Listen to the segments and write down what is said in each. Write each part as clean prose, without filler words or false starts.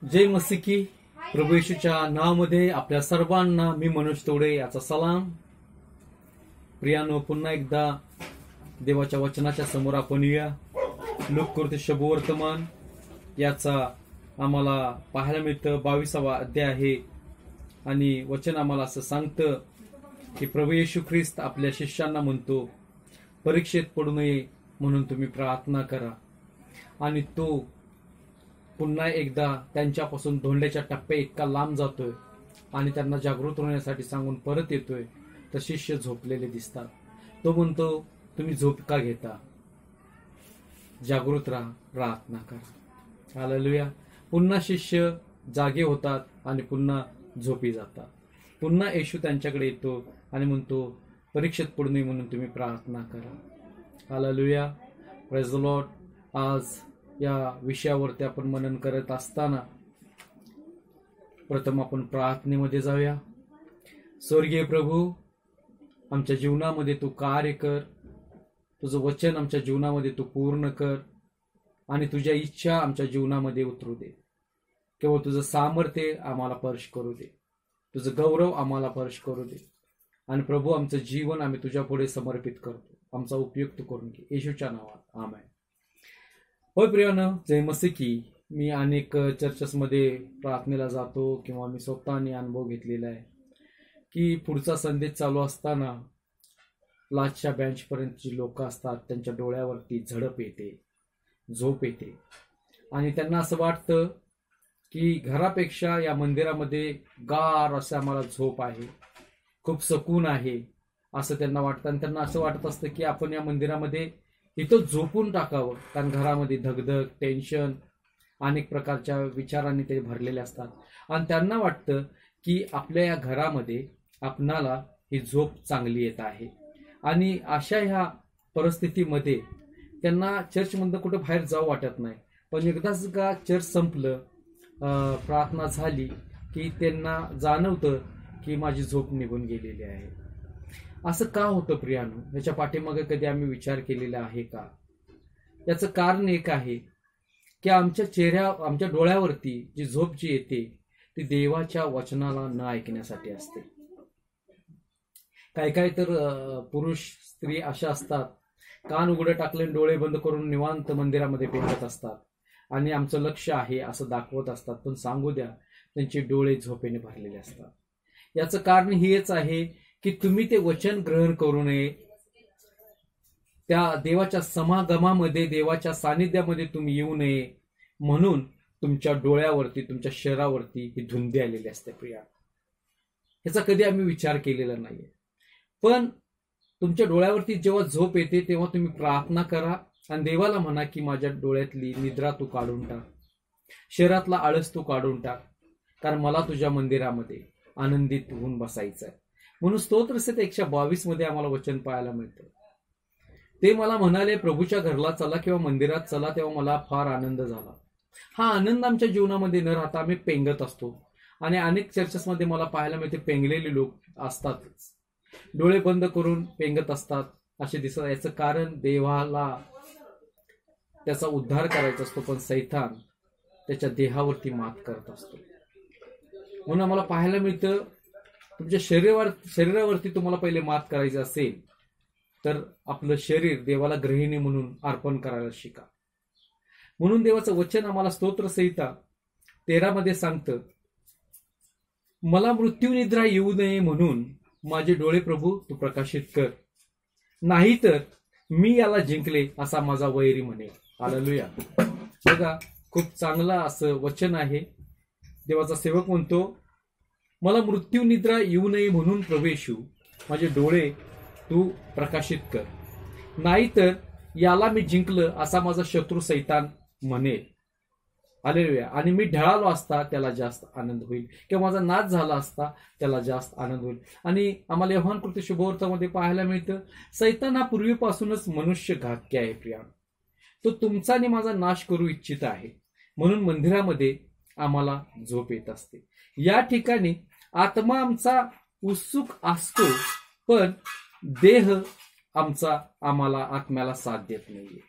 जय मसीह की. प्रभू येशूच्या नावामध्ये आपल्या सर्वांना मी मनोज तोडे याचा सलाम. प्रियानो, पुन्हा एकदा देवाच्या वचनाच्या समोर आपण येऊया. लोककृती शुभवर्तमान याचा आम्हाला पाहायला मिळतं 22वा अध्याय आहे आणि वचन आम्हाला असं सांगतं की प्रभू येशू ख्रिस्त आपल्या शिष्यांना म्हणतो, परीक्षेत पडू नये म्हणून तुम्ही प्रार्थना करा. आणि तो पुन्हा एकदा त्यांच्यापासून धोंड्याच्या टप्प्या इतका लांब जातोय आणि त्यांना जागृत होण्यासाठी सांगून परत येतोय. तर शिष्य झोपलेले दिसतात. तो म्हणतो, तुम्ही झोप का घेता? जागृत राहा, प्रार्थना करा. हालेलुया. पुन्हा शिष्य जागे होतात आणि पुन्हा झोपी जातात. पुन्हा येशू त्यांच्याकडे येतो आणि म्हणतो, परीक्षेत पडू नये म्हणून तुम्ही प्रार्थना करा. हालेलुया. Praise the Lord. आज या विषयावरती आपण मनन करत असताना प्रथम आपण प्रार्थनेमध्ये जाऊया. स्वर्गीय प्रभू, आमच्या जीवनामध्ये तू कार्य कर. तुझं वचन आमच्या जीवनामध्ये तू पूर्ण कर आणि तुझ्या इच्छा आमच्या जीवनामध्ये उतरू दे. केवळ तुझं सामर्थ्य आम्हाला स्पर्श करू दे. तुझं गौरव आम्हाला स्पर्श करू दे. आणि प्रभू, आमचं जीवन आम्ही तुझ्या पुढे समर्पित करतो. आमचा उपयोग तू करून घे, येशूच्या नावात. आमेन. होय प्रियानं, जय मसीह की. मी अनेक चर्चेसमध्ये प्रार्थनेला जातो किंवा मी स्वतःने अनुभव घेतलेला आहे की पुढचा संदेश चालू असताना लास्टच्या बेंचपर्यंत जी लोक असतात त्यांच्या डोळ्यावरती झडप येते, झोप येते आणि त्यांना असं वाटतं की घरापेक्षा या मंदिरामध्ये गार असं आम्हाला झोप आहे, खूप सकून आहे असं त्यांना वाटतं. आणि त्यांना असं वाटत असतं की आपण या मंदिरामध्ये इथं झोपून टाकावं, कारण घरामध्ये धगधग, टेन्शन, अनेक प्रकारच्या विचारांनी ते भरलेले असतात. आणि त्यांना वाटतं की आपल्या या घरामध्ये आपणाला ही झोप चांगली येत आहे. आणि अशा ह्या परिस्थितीमध्ये त्यांना चर्चमधनं कुठं बाहेर जाऊ वाटत नाही. पण एकदाच का चर्च संपलं, प्रार्थना झाली की त्यांना जाणवतं की माझी झोप निघून गेलेली आहे. असं का होतं प्रियानो? याच्या पाठीमागे कधी आम्ही विचार केलेला आहे का? याचं कारण एक आहे की आमच्या डोळ्यावरती जी झोप जी येते ती देवाच्या वचनाला न ऐकण्यासाठी असते. काही तर पुरुष स्त्री अशा असतात, कान उघडं टाकले डोळे बंद करून निवांत मंदिरामध्ये पेटत असतात आणि आमचं लक्ष आहे असं दाखवत असतात. पण सांगू द्या, त्यांचे डोळे झोपेने भरलेले असतात. याचं कारण हेच आहे की तुम्ही ते वचन ग्रहण करू नये. त्या देवाच्या समागमामध्ये, देवाच्या सानिध्यामध्ये तुम्ही येऊ नये म्हणून तुमच्या डोळ्यावरती, तुमच्या शरीरावरती ही धुंदी आलेली असते प्रिया. ह्याचा कधी आम्ही विचार केलेला नाहीये. पण तुमच्या डोळ्यावरती जेव्हा झोप येते तेव्हा तुम्ही प्रार्थना करा आणि देवाला म्हणा की माझ्या डोळ्यातली निद्रा तू काढून टाक, शरीरातला आळस तू काढून टाक, कारण मला तुझ्या मंदिरामध्ये आनंदित होऊन बसायचं आहे. म्हणून स्तोत्रसहित 122 मध्ये आम्हाला वचन पाहायला मिळतं. ते मला म्हणाले, प्रभूच्या घरला चला किंवा मंदिरात चला, तेव्हा मला फार आनंद झाला. हा आनंद आमच्या जीवनामध्ये न राहता आम्ही पेंगत असतो. आणि अनेक चर्चेसमध्ये मला पाहायला मिळते पेंगलेले लोक असतातच, डोळे बंद करून पेंगत असतात असे दिसत. याचं कारण देवाला त्याचा उद्धार करायचा असतो, पण सैतान त्याच्या देहावरती मात करत असतो. म्हणून आम्हाला पाहायला मिळतं, तुमच्या शरीरावरती तुम्हाला पहिले मात करायची असेल तर आपलं शरीर देवाला गृहिणी म्हणून अर्पण करायला शिका. म्हणून देवाचं वचन आम्हाला स्तोत्रसंहिता 13 मध्ये सांगतं, मला मृत्यू निद्रा येऊ नये म्हणून माझे डोळे प्रभू तू प्रकाशित कर, नाहीतर मी याला जिंकले असा माझा वैरी म्हणेल. हालेलुया. बघा, खूप चांगलं असं वचन आहे. देवाचा सेवक म्हणतो, मला मृत्यू निद्रा येऊ नये म्हणून प्रभू येशू माझे डोळे तू प्रकाशित कर, नाहीतर याला मी जिंकलं असा माझा शत्रू सैतान म्हणेल. हालेलुया. आणि मी ढळालो असता त्याला जास्त आनंद होईल, किंवा माझा नाश झाला असता त्याला जास्त आनंद होईल. आणि आम्हाला योहान कृती शुभवर्तामध्ये पाहायला मिळतं, सैतान हा पूर्वीपासूनच मनुष्य घातकी आहे प्रिया. तो तुमचा आणि माझा नाश करू इच्छित आहे. म्हणून मंदिरामध्ये आम्हाला झोप येत असते. या ठिकाणी आत्मा आमचा उत्सुक असतो, पण देह आमचा आम्हाला आत्म्याला साथ देत नाहीये.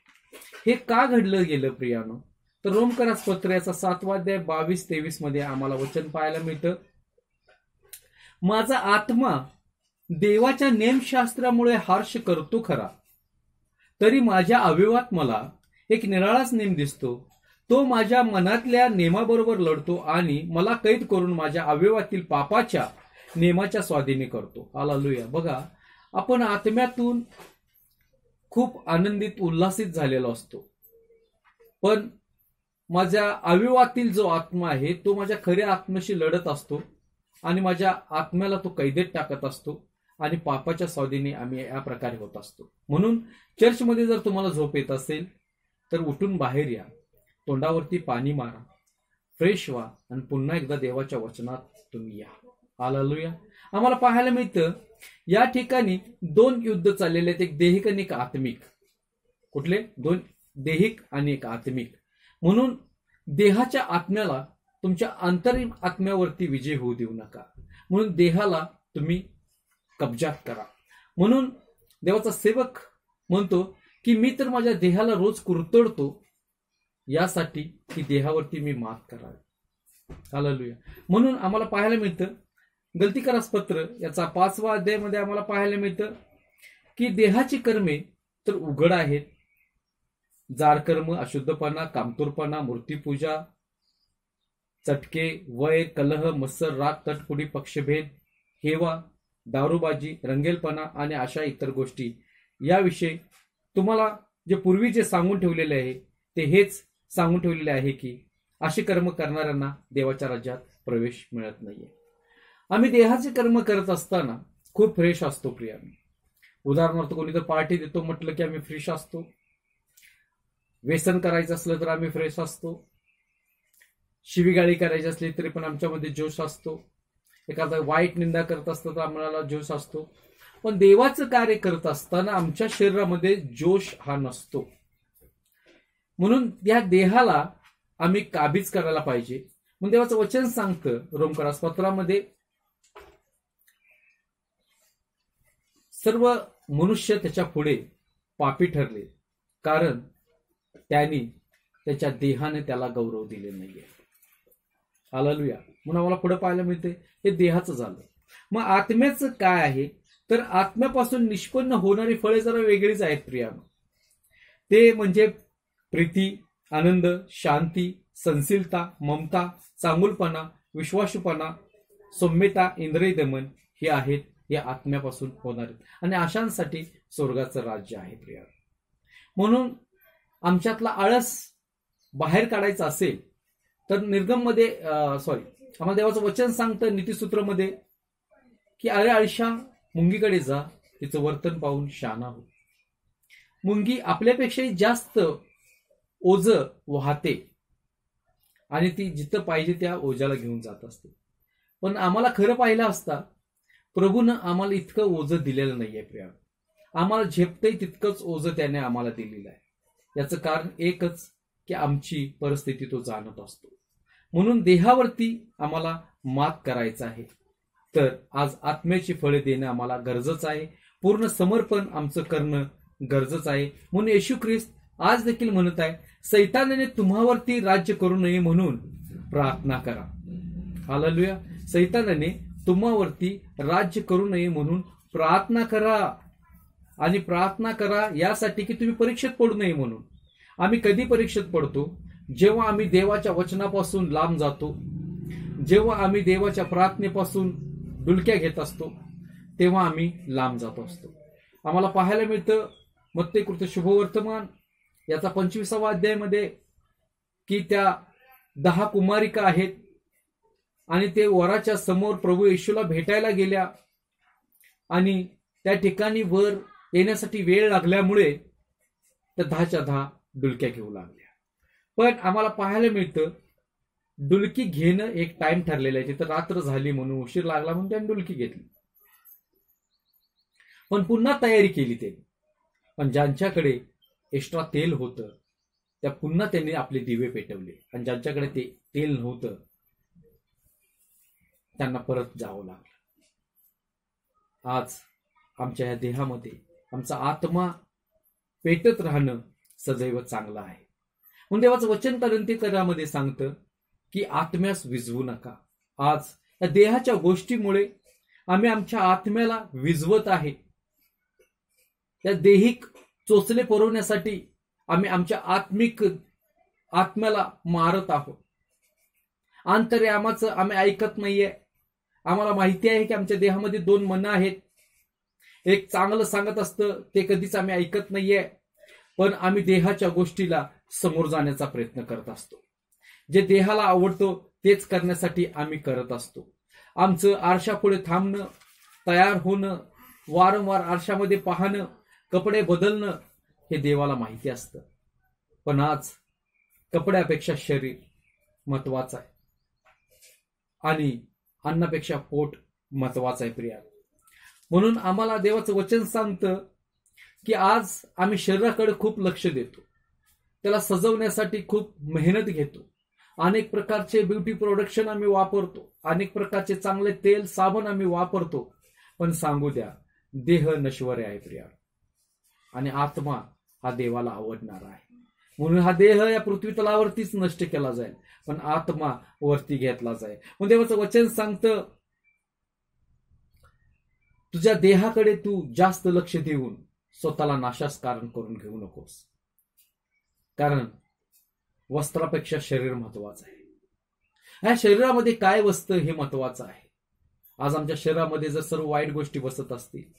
हे का घडलं गेलं प्रियानो? तर रोमकरास पत्र याचा 7वा अध्याय 22-23 मध्ये आम्हाला वचन पाहायला मिळतं, माझा आत्मा देवाच्या नेमशास्त्रामुळे हर्ष करतो खरा, तरी माझ्या अवयवात मला एक निराळाच नेम दिसतो. तो माझ्या मनातल्या नेमाबरोबर लढतो आणि मला कैद करून माझ्या अवयवातील पापाच्या नेमाच्या स्वाधीनी करतो. हालेलुया. बघा, आपण आत्म्यातून खूप आनंदित उल्हासित झालेलो असतो, पण माझ्या अवयवातील जो आत्मा आहे तो माझ्या खऱ्या आत्म्याशी लढत असतो आणि माझ्या आत्म्याला तो कैदेत टाकत असतो आणि पापाच्या स्वाधीनी आम्ही या प्रकारे होत असतो. म्हणून चर्चमध्ये जर तुम्हाला झोप येत असेल तर उठून बाहेर या, तोंडावरती पाणी मारा, फ्रेश व्हा आणि पुन्हा एकदा देवाच्या वचनात तुम्ही या. हालेलुया. आम्हाला पाहायला मिळतं या ठिकाणी 2 युद्ध चाललेले आहेत, एक देहिक आणि एक आत्मिक. कुठले? 2 देहिक आणि एक आत्मिक. म्हणून देहाच्या आत्म्याला तुमच्या आंतरिक आत्म्यावरती विजय होऊ देऊ नका. म्हणून देहाला तुम्ही कब्जात करा. म्हणून देवाचा सेवक म्हणतो की मी तर माझ्या देहाला रोज कुरतडतो यासाठी की देहावरती मी मात करावी. हालेलुया. म्हणून आम्हाला पाहायला मिळतं गलतीकारास पत्र याचा 5वा अध्यायामध्ये आम्हाला पाहायला मिळतं की देहाची कर्मे तर उघड आहेत, जारकर्म, अशुद्धपणा, कामतूरपणा, मूर्तीपूजा, चटके, वैर, कलह, मत्सर, राग, तटपुडी, पक्षभेद, हेवा, दारूबाजी, रंगेलपणा आणि अशा इतर गोष्टी. याविषयी तुम्हाला जे पूर्वी जे सांगून ठेवलेले आहे ते हेच सांगून ठेवलेले आहे की अशी कर्म करणाऱ्यांना देवाच्या राज्यात प्रवेश मिळत नाहीये. आम्ही देहाचे कर्म करत असताना खूप फ्रेश असतो प्रिया. उदाहरणार्थ कोणी तर पार्टी देतो म्हटलं की आम्ही फ्रेश असतो, व्यसन करायचं असलं तर आम्ही फ्रेश असतो, शिवीगाळी करायची असली तरी पण आमच्यामध्ये जोश असतो, एखादा वाईट निंदा करत असतं तर आम्हाला जोश असतो. पण देवाचं कार्य करत असताना आमच्या शरीरामध्ये जोश हा नसतो. म्हणून या देहाला आम्ही काबीज करायला पाहिजे. म्हणून देवाचं वचन सांगतं रोमकरास पत्रामध्ये, सर्व मनुष्य त्याच्या पुढे पापी ठरले, कारण त्यांनी त्याच्या देहाने त्याला गौरव दिले नाहीये. हालेलुया. म्हणून आम्हाला पुढे पाहायला मिळते हे देहाचं झालं. मग आत्म्याचं काय आहे तर आत्म्यापासून निष्पन्न होणारी फळे जरा वेगळीच आहेत प्रियानो. ते म्हणजे प्रीती, आनंद, शांती, संशीलता, ममता, चांगुलपणा, विश्वासूपणा, सौम्यता, इंद्रिय दमन हे आहेत, हे आत्म्यापासून होणारे आणि अशांसाठी स्वर्गाचं राज्य आहे प्रिया. म्हणून आमच्यातला आळस बाहेर काढायचा असेल तर निर्गममध्ये आम्हाला देवाचं वचन सांगतं नीतिसूत्रमध्ये की अरे आळशा, मुंगीकडे जा, तिचं वर्तन पाहून शहाणा हो. मुंगी आपल्यापेक्षाही जास्त ओझ वाहते आणि ती जिथं पाहिजे त्या ओझ्याला घेऊन जात असते. पण आम्हाला खरं पाहिलं असता प्रभूनं आम्हाला इतकं ओझं दिलेलं नाहीये प्रिया. आम्हाला झेपतंय तितकंच ओझं त्याने आम्हाला दिलेलं आहे. याचं कारण एकच की आमची परिस्थिती तो जाणत असतो. म्हणून देहावरती आम्हाला मात करायचं आहे तर आज आत्म्याची फळे देणं आम्हाला गरजेचं आहे. पूर्ण समर्पण आमचं करणं गरजेचं आहे. म्हणून येशू ख्रिस्त आज देखील म्हणत आहे, सैतानाने तुम्हावरती राज्य करू नये म्हणून प्रार्थना करा. हालेलुया. सैतानाने तुम्हावरती राज्य करू नये म्हणून प्रार्थना करा आणि प्रार्थना करा यासाठी की तुम्ही परीक्षेत पडू नये म्हणून. आम्ही कधी परीक्षेत पडतो? जेव्हा आम्ही देवाच्या वचनापासून लांब जातो, जेव्हा आम्ही देवाच्या प्रार्थनेपासून डुलक्या घेत असतो, तेव्हा आम्ही लांब जात असतो. आम्हाला पाहायला मिळतं मत्ती कृत शुभवर्तमान याचा 25वा अध्यायामध्ये की त्या 10 कुमारिका आहेत आणि ते वराच्या समोर प्रभू येशूला भेटायला गेल्या आणि त्या ठिकाणी वर येण्यासाठी वेळ लागल्यामुळे त्या 10च्या 10 डुलक्या घेऊ लागल्या. पण आम्हाला पाहायला मिळतं डुलकी घेणं एक टाइम ठरलेला आहे. तिथं रात्र झाली म्हणून, उशीर लागला म्हणून त्याने डुलकी घेतली, पण पुन्हा तयारी केली त्यांनी. पण ज्यांच्याकडे एक्स्ट्रा तेल होतं त्या पुन्हा त्यांनी आपले दिवे पेटवले आणि ज्यांच्याकडे ते तेल नव्हतं त्यांना परत जावं लागलं. आज आमच्या या देहामध्ये आमचा आत्मा पेटत राहणं सदैव चांगलं आहे. म्हणून देवाचं वचन तरामध्ये सांगतं की आत्म्यास विझवू नका. आज या देहाच्या गोष्टीमुळे आम्ही आमच्या आत्म्याला विझवत आहे. या देहिक चोचले पुरवण्यासाठी आम्ही आमच्या आत्म्याला मारत आहोत. अंतर्यामाचं आम्ही ऐकत नाहीये. आम्हाला माहिती आहे की आमच्या देहामध्ये 2 मनं आहेत. एक चांगलं सांगत असतं ते कधीच आम्ही ऐकत नाहीये, पण आम्ही देहाच्या गोष्टीला समोर जाण्याचा प्रयत्न करत असतो. जे देहाला आवडतो तेच करण्यासाठी आम्ही करत असतो. आमचं आरशापुढे थांबणं, तयार होणं, वारंवार आरशामध्ये पाहणं, कपडे बदलणं हे देवाला माहिती असतं. पण आज कपड्यापेक्षा शरीर महत्वाचं आहे आणि अन्नापेक्षा पोट महत्वाचं आहे प्रिया. म्हणून आम्हाला देवाचं वचन सांगतं की आज आम्ही शरीराकडे खूप लक्ष देतो, त्याला सजवण्यासाठी खूप मेहनत घेतो, अनेक प्रकारचे ब्युटी प्रोडक्शन आम्ही वापरतो, अनेक प्रकारचे चांगले तेल साबण आम्ही वापरतो. पण सांगू द्या, देह नश्वर आहे प्रिया आणि आत्मा हा देवाला आवडणारा आहे. म्हणून हा देह या पृथ्वी तलावरतीच नष्ट केला जाईल, पण आत्मा वरती घेतला जाईल. मग देवाचं वचन सांगतं तुझ्या देहाकडे तू जास्त लक्ष देऊन स्वतःला नाशास कारण करून घेऊ नकोस, कारण वस्त्रापेक्षा शरीर महत्वाचं आहे. ह्या शरीरामध्ये काय बसतं हे महत्वाचं आहे. आज आमच्या शरीरामध्ये जर सर्व वाईट गोष्टी बसत असतील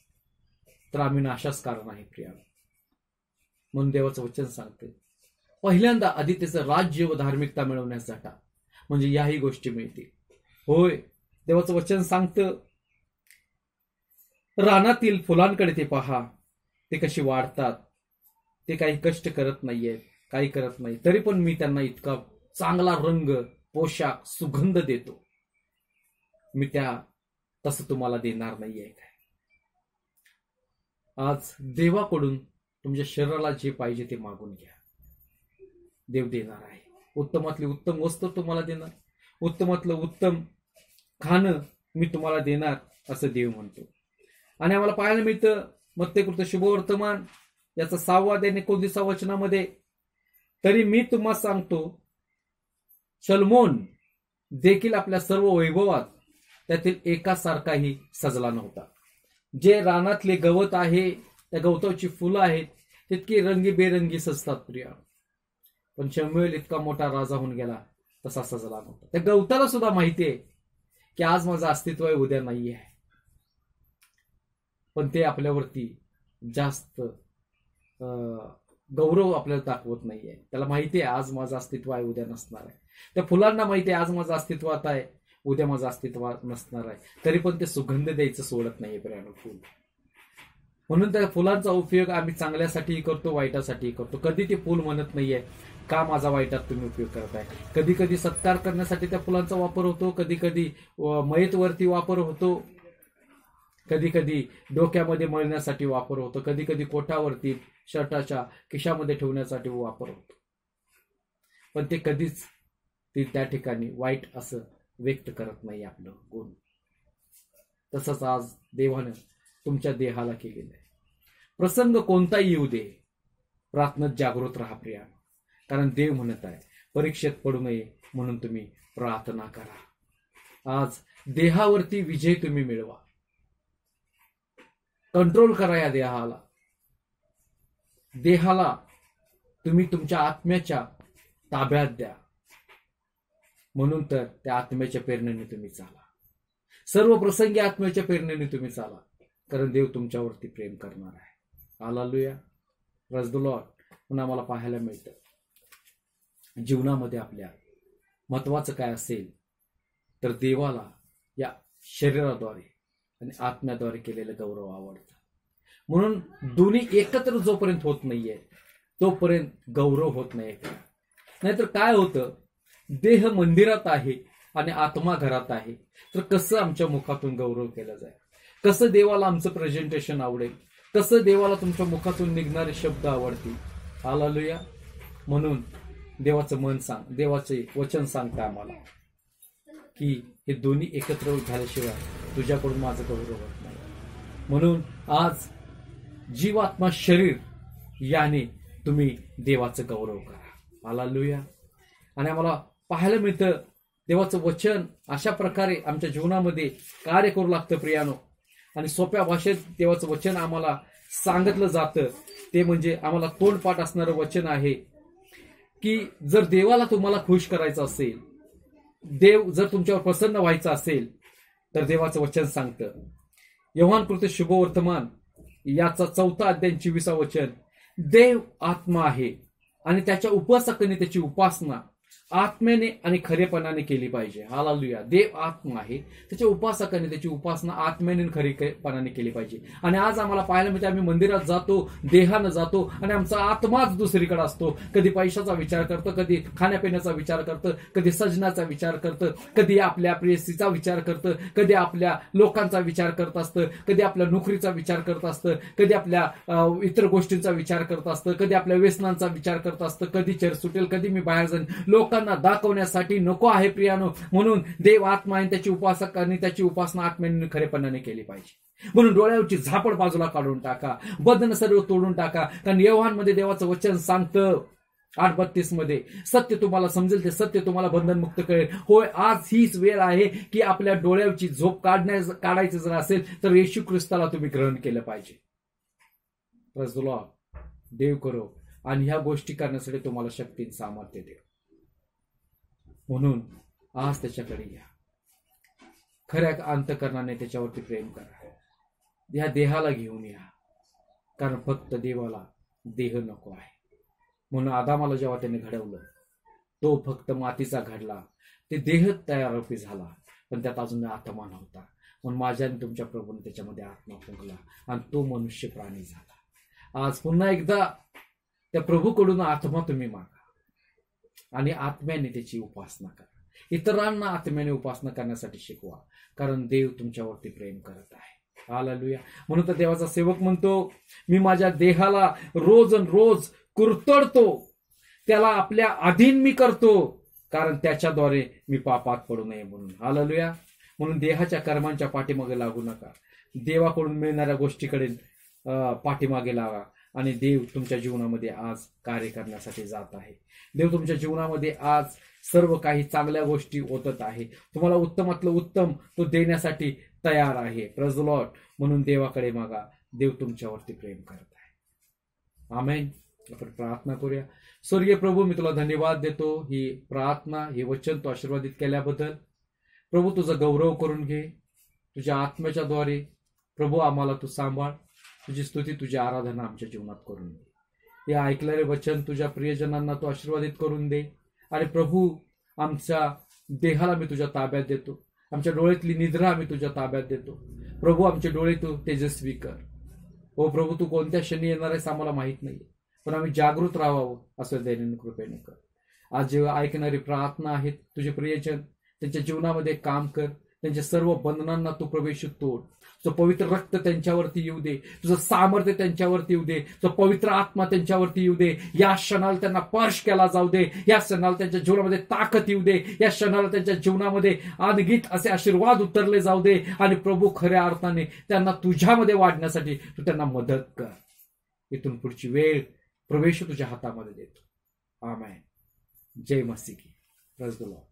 तर आम्ही नाशास कारण आहे प्रिया. म्हणून देवाचं वचन सांगते पहिल्यांदा आधी त्याचं राज्य व धार्मिकता मिळवण्यासाठी म्हणजे याही गोष्टी मिळतील. होय, देवाचं वचन सांगतं रानातील फुलांकडे ते पहा, ते कशी वाढतात, ते काही कष्ट करत नाहीये, काही करत नाही, तरी पण मी त्यांना इतका चांगला रंग, पोशाख, सुगंध देतो. मी त्या तसं तुम्हाला देणार नाहीये काय? आज देवाकडून तुमच्या शरीराला जे पाहिजे ते मागून घ्या, देव देणार आहे. उत्तमातली उत्तम वस्त्र तुम्हाला देणार, उत्तमातलं उत्तम खाणं मी तुम्हाला देणार असं देव म्हणतो. आणि आम्हाला पाहायला मिळतं मत्तेकृत शुभवर्तमान याचा 6वा अध्याय 29 वचनामध्ये, तरी मी तुम्हाला सांगतो शलोमोन देखील आपल्या सर्व वैभवात त्यातील एकासारखाही सजला नव्हता. जे रानातले गवत आहे, त्या गवताची फुलं आहेत, तितकी रंगीबेरंगी सजतात प्रिया, पण शमूएल इतका मोठा राजा होऊन गेला तसा सजला नव्हता. त्या गवताला सुद्धा माहिती आहे की आज माझं अस्तित्व आहे, उद्या नाही आहे, पण ते आपल्यावरती जास्त गौरव आपल्याला दाखवत नाहीये. त्याला माहिती आहे आज माझं अस्तित्व आहे, उद्या नसणार आहे. त्या फुलांना माहिती आहे आज माझं अस्तित्वात आहे, उद्या माझं अस्तित्व नसणार आहे, तरी पण ते सुगंध द्यायचं सोडत नाहीये प्रियानो फुल. म्हणून त्या फुलांचा उपयोग आम्ही चांगल्यासाठीही करतो, वाईटासाठीही करतो. कधी ते फुल म्हणत नाहीये का माझा वाईटात तुम्ही उपयोग करताय. कधी कधी सत्कार करण्यासाठी त्या फुलांचा वापर होतो, कधी कधी मयतवरती वापर होतो, कधी कधी डोक्यामध्ये मळण्यासाठी वापर होतो, कधी कधी कोठावरती शर्टाच्या खिशामध्ये ठेवण्यासाठी वापर होतो. पण ते कधीच त्या ठिकाणी वाईट असं व्यक्त करत नाही आपलं गुण. तसंच आज देवानं तुमच्या देहाला केलेलं आहे. प्रसंग कोणताही येऊ दे, प्रार्थनेत जागृत राहा प्रिया, कारण देव म्हणत आहे परीक्षेत पडू नये म्हणून तुम्ही प्रार्थना करा. आज देहावरती विजय तुम्ही मिळवा, कंट्रोल करा या देहाला तुम्ही तुमच्या आत्म्याच्या ताब्यात द्या. म्हणून तर त्या आत्म्याच्या प्रेरणेने तुम्ही चाला, सर्व प्रसंगी आत्म्याच्या प्रेरणेने तुम्ही चाला, कारण देव तुमच्यावरती प्रेम करणार आहे. Hallelujah, praise the Lord. म्हणून आम्हाला पाहायला मिळतं जीवनामध्ये आपल्या महत्वाचं काय असेल तर देवाला या शरीराद्वारे आणि आत्म्याद्वारे केलेलं गौरव आवडतं. म्हणून दोन्ही एकत्र जोपर्यंत होत नाहीये तोपर्यंत गौरव होत नाही. नाहीतर काय होतं, देह मंदिरात आहे आणि आत्मा घरात आहे, तर कसं आमच्या मुखातून गौरव केला जाईल, कसं देवाला आमचं प्रेझेंटेशन आवडेल, कसं देवाला तुमच्या मुखातून निघणारे शब्द आवडतील. हालेलुया. म्हणून देवाचं मन सांग, देवाचे वचन सांगतं आम्हाला की हे दोन्ही एकत्र झाल्याशिवाय तुझ्याकडून माझं गौरव होत नाही. म्हणून आज जीव, आत्मा, शरीर याने तुम्ही देवाचं गौरव करा. हालेलुया. आणि आम्हाला पाहायला मिळतं देवाचं वचन अशा प्रकारे आमच्या जीवनामध्ये कार्य करू लागतं प्रियानो. आणि सोप्या भाषेत देवाचं वचन आम्हाला सांगितलं जातं. ते म्हणजे आम्हाला तोंडपाठ असणारं वचन आहे की जर देवाला तुम्हाला खुश करायचं असेल, देव जर तुमच्यावर प्रसन्न व्हायचं असेल, तर देवाचं वचन सांगतं. योहानकृत शुभवर्तमान याचा 4 अध्याय 24 वचन, देव आत्मा आहे आणि त्याच्या उपासकांनी त्याची उपासना आत्मेने आणि खरेपणाने केली पाहिजे. हालेलुया. देव आत्मा आहे, त्याच्या उपासकांनी त्याची उपासना आत्मेने आणि खरेपणाने केली पाहिजे. आणि आज आम्हाला पाहायला मिळते आम्ही मंदिरात जातो, देहानं जातो आणि आमचा आत्माच दुसरीकडे असतो. कधी पैशाचा विचार करतं, कधी खाण्यापिण्याचा विचार करतं, कधी सजनाचा विचार करतं, कधी आपल्या प्रेयसीचा विचार करतं, कधी आपल्या लोकांचा विचार करत असतं, कधी आपल्या नोकरीचा विचार करत असतं, कधी आपल्या इतर गोष्टींचा विचार करत असतं, कधी आपल्या व्यसनांचा विचार करत असतं, कधी चर्च सुटेल, कधी मी बाहेर जाईन. लोकांना दाखवण्यासाठी नको आहे प्रियानो. म्हणून देव आत्मा आहे, त्याची उपासकांनी त्याची उपासना आत्म्याने खरेपणाने केली पाहिजे. म्हणून डोळ्यावरची झापड बाजूला काढून टाका, बंधन सर्व तोडून टाका. कारण योहानमध्ये देवाचं वचन सांगतं 8:32 मध्ये, सत्य तुम्हाला समजेल, ते सत्य तुम्हाला बंधनमुक्त करेल. होय, आज हीच वेळ आहे की आपल्या डोळ्यावरची झोप काढायचं जर असेल तर येशू ख्रिस्ताला तुम्ही ग्रहण केलं पाहिजे. Praise the Lord. देव करो आणि ह्या गोष्टी करण्यासाठी तुम्हाला शक्ती सामर्थ्य देव. म्हणून आज त्याच्याकडे या, खऱ्या अंतकरणाने त्याच्यावरती प्रेम करा. या देहाला घेऊन या, कारण फक्त देवाला देह नको आहे. म्हणून आदामाला जेव्हा त्याने घडवलं, तो फक्त मातीचा घडला, ते देह तयार झाला, पण त्यात अजून आत्मा नव्हता. म्हणून माझ्या आणि तुमच्या प्रभूने त्याच्यामध्ये आत्मा फुंकला आणि तो मनुष्य प्राणी झाला. आज पुन्हा एकदा त्या प्रभूकडून आत्मा तुम्ही मागा आणि आत्म्याने त्याची उपासना करा. इतरांना आत्म्याने उपासना करण्यासाठी शिकवा, कारण देव तुमच्यावरती प्रेम करत आहे. हालेलुया. म्हणून तर देवाचा सेवक म्हणतो, मी माझ्या देहाला रोज रोज कुरतडतो, त्याला आपल्या अधीन मी करतो, कारण त्याच्याद्वारे मी पापात पडू नये म्हणून. हालेलुया. म्हणून देहाच्या कर्मांच्या पाठीमागे लागू नका, देवाकडून मिळणाऱ्या गोष्टीकडे पाठीमागे लागा. आणि देव तुमच्या जीवनामध्ये आज कार्य करण्यासाठी जात आहे. देव तुमच्या जीवनामध्ये आज सर्व काही चांगल्या गोष्टी ओतत आहे. तुम्हाला उत्तमातलं उत्तम तो देण्यासाठी तयार आहे. Praise the Lord. म्हणून देवाकडे मागा, देव तुमच्यावरती प्रेम करत आहे. आमेन. आपण प्रार्थना करूया. स्वर्गीय प्रभू, मी तुला धन्यवाद देतो, ही प्रार्थना, हे वचन तू आशीर्वादित केल्याबद्दल. प्रभू, तुझा गौरव करून घे तुझ्या आत्म्याच्या द्वारे. प्रभू, आम्हाला तू सांभाळ, तुझी स्तुती, तुझी आराधना आमच्या जीवनात करून दे. हे ऐकलेले वचन तुझ्या प्रियजनांना तू आशीर्वादित करून दे. आणि प्रभू, आमच्या देहाला मी तुझ्या ताब्यात देतो, आमच्या डोळ्यातली निद्रा आम्ही तुझ्या ताब्यात देतो. प्रभू, आमचे डोळे तू तेजस्वी कर. हो प्रभू, तू कोणत्या क्षणी येणार आहेस आम्हाला माहित नाही, पण आम्ही जागृत राहावं असं दैनंदिन कृपेने कर. आज जेव्हा ऐकणारी प्रार्थना आहेत, तुझे प्रियजन त्यांच्या जीवनामध्ये काम कर. त्यांच्या सर्व बंधनांना तू प्रवेश तोड. तुझं पवित्र रक्त त्यांच्यावरती येऊ दे, तुझं सामर्थ्य त्यांच्यावरती येऊ दे, तुझं पवित्र आत्मा त्यांच्यावरती येऊ दे. या क्षणाला त्यांना स्पर्श केला जाऊ दे, या क्षणाला त्यांच्या जीवनामध्ये ताकद येऊ दे, या क्षणाला त्यांच्या जीवनामध्ये अनगित असे आशीर्वाद उतरले जाऊ दे. आणि प्रभू, खऱ्या अर्थाने त्यांना तुझ्यामध्ये वाढण्यासाठी तू त्यांना मदत कर. इथून पुढची वेळ प्रवेश तुझ्या हातामध्ये देतो. आमेन. जय मसीह की. Praise the Lord.